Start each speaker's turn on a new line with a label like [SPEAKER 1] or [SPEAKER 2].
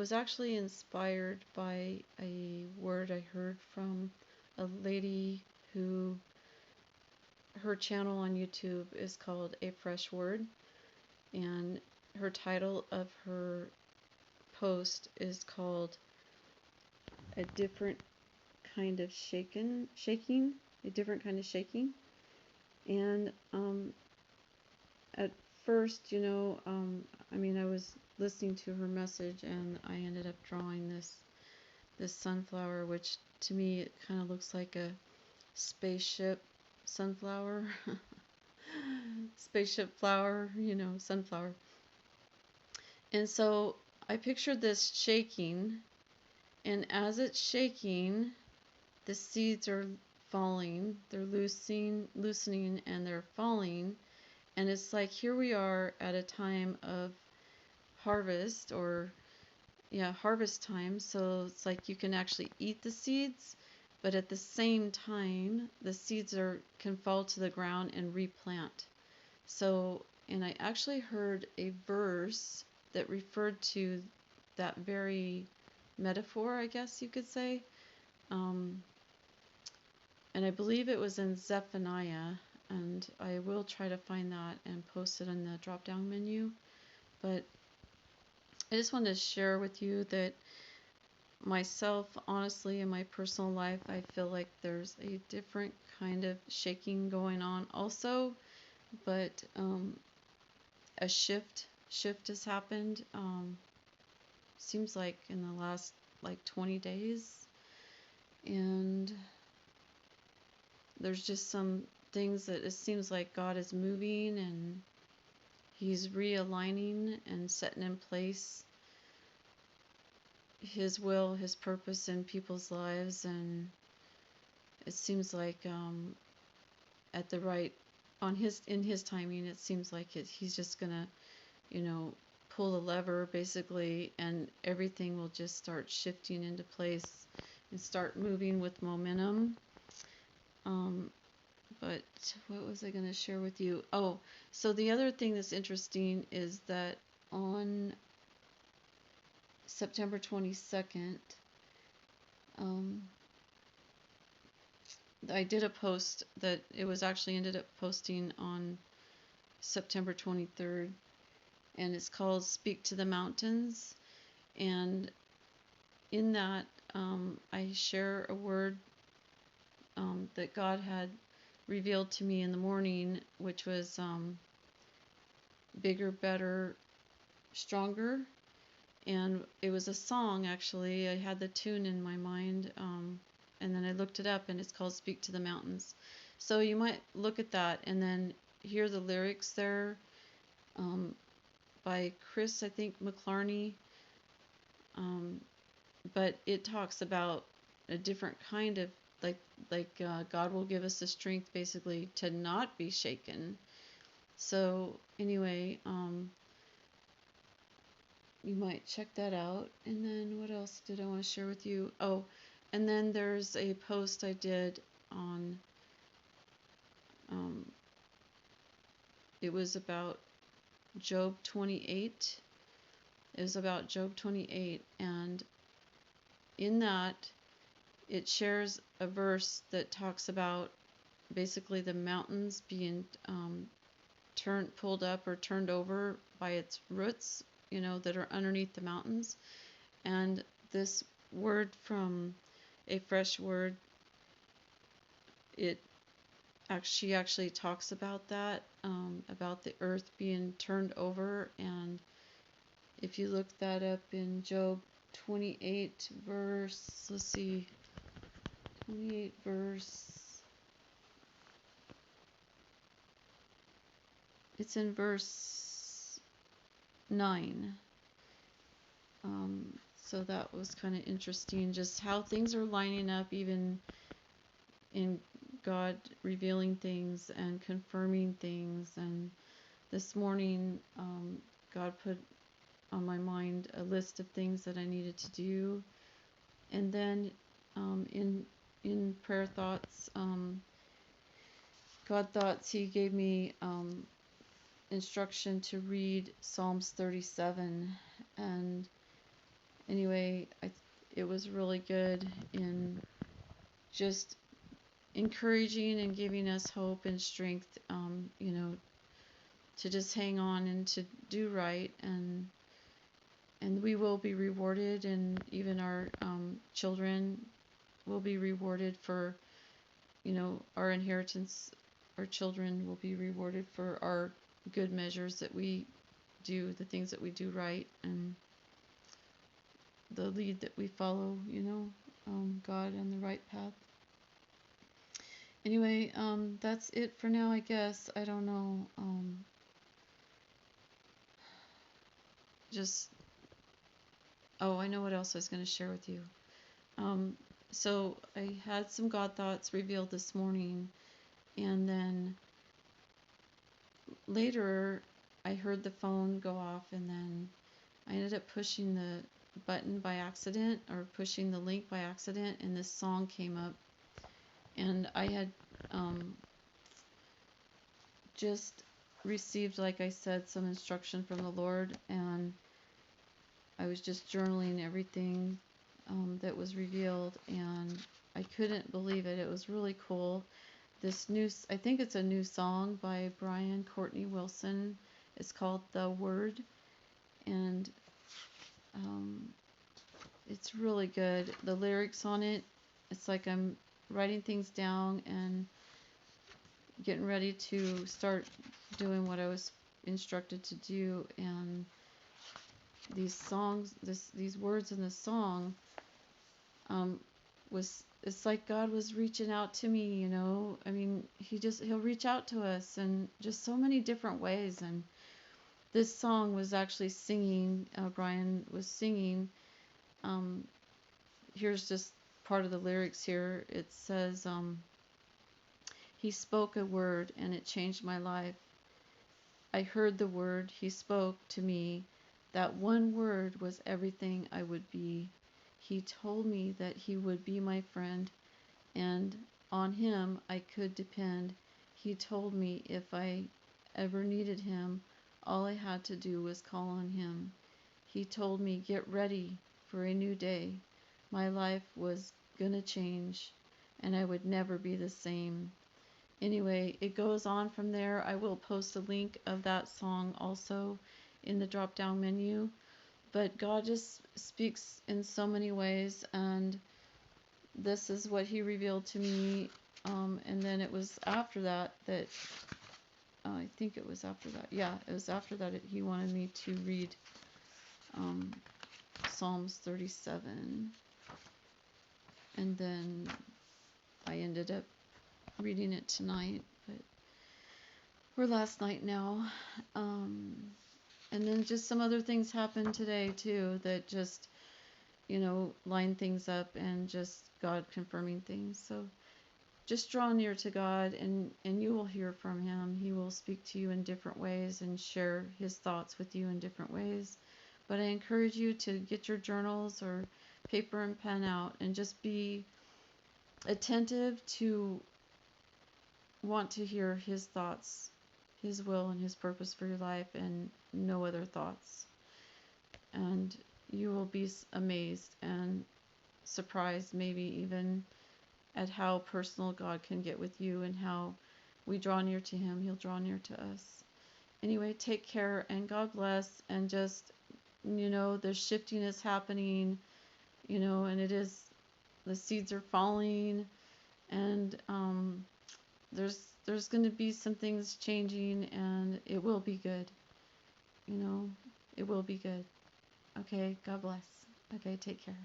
[SPEAKER 1] was actually inspired by a word I heard from a lady who, her channel on YouTube is called A Fresh Word, and her title of her post is called A Different Kind of Shaking, a different kind of shaking. And at first, I mean, I was listening to her message, and I ended up drawing this sunflower, which to me it kind of looks like a spaceship sunflower, spaceship flower, sunflower. And so I pictured this shaking, and as it's shaking, the seeds are falling, they're loosening, and they're falling. And it's like here we are at a time of harvest, or harvest time. So it's like you can actually eat the seeds, but at the same time, the seeds can fall to the ground and replant. So, and I actually heard a verse that referred to that very metaphor, I guess you could say. And I believe it was in Zephaniah, and I will try to find that and post it in the drop-down menu. But I just wanted to share with you that myself, honestly, in my personal life, I feel like there's a different kind of shaking going on also, but a shift has happened. Seems like in the last like 20 days, and there's just some things that it seems like God is moving, and He's realigning and setting in place His will, His purpose in people's lives. And it seems like at the right, in His timing, it seems like He's just gonna, pull the lever basically, and everything will just start shifting into place and start moving with momentum. But what was I going to share with you? Oh, so the other thing that's interesting is that on September 22nd, I did a post that it was actually ended up posting on September 23rd, and it's called Speak to the Mountains. And in that, I share a word that God had revealed to me in the morning, which was bigger, better, stronger. And it was a song, actually. I had the tune in my mind, and then I looked it up, and it's called Speak to the Mountains. So you might look at that and then hear the lyrics there, by Chris, I think, McClarney. But it talks about a different kind of, God will give us the strength basically to not be shaken. So anyway, you might check that out. And then what else did I want to share with you? Oh, and then there's a post I did on, it was about Job 28. It was about Job 28, and in that it shares a verse that talks about basically the mountains being pulled up or turned over by its roots, that are underneath the mountains. And this word from A Fresh Word, she actually talks about that, about the earth being turned over. And if you look that up in Job 28 verse, let's see, 28 verse, it's in verse 9. So that was kind of interesting, just how things are lining up, even in God revealing things and confirming things. And this morning, God put on my mind a list of things that I needed to do. And then in prayer thoughts, God thoughts, He gave me instruction to read Psalms 37, and anyway, it was really good in just encouraging and giving us hope and strength, to just hang on and to do right, and we will be rewarded, and even our children will be rewarded for, our inheritance. Our children will be rewarded for our good measures that we do, the things that we do right, and the lead that we follow, God on the right path. Anyway, that's it for now, I guess. I don't know. I know what else I was going to share with you. So I had some God thoughts revealed this morning, and then later I heard the phone go off, and then I ended up pushing the button by accident, or pushing the link by accident, and this song came up, and I had just received, like I said, some instruction from the Lord, and I was just journaling everything that was revealed, and I couldn't believe it. It was really cool. I think it's a new song by Courtney Wilson. It's called The Word, and it's really good. The lyrics on it, it's like I'm writing things down and getting ready to start doing what I was instructed to do, and these words in the song, it's like God was reaching out to me, I mean, he'll reach out to us in just so many different ways. And this song was actually singing, Brian was singing, here's just part of the lyrics here. It says, he spoke a word and it changed my life. I heard the word he spoke to me. That one word was everything I would be. He told me that he would be my friend, and on him I could depend. He told me if I ever needed him, all I had to do was call on him. He told me, get ready for a new day. My life was gonna change, and I would never be the same. Anyway, it goes on from there. I will post a link of that song also in the drop down menu. But God just speaks in so many ways, and this is what he revealed to me. And then it was after that I think it was after that. Yeah, it was after that he wanted me to read Psalms 37. And then I ended up reading it tonight, or last night now. And then just some other things happened today too that just, line things up, and just God confirming things. So just draw near to God, and you will hear from him. He will speak to you in different ways and share his thoughts with you in different ways. But I encourage you to get your journals or paper and pen out, and just be attentive to want to hear his thoughts, his will and his purpose for your life, and no other thoughts. And you will be amazed and surprised, maybe even at how personal God can get with you, and how we draw near to him, he'll draw near to us. Anyway, take care, and God bless. And just, the shifting is happening, and it is, the seeds are falling, and there's going to be some things changing, and it will be good. It will be good. Okay, God bless. Okay, take care.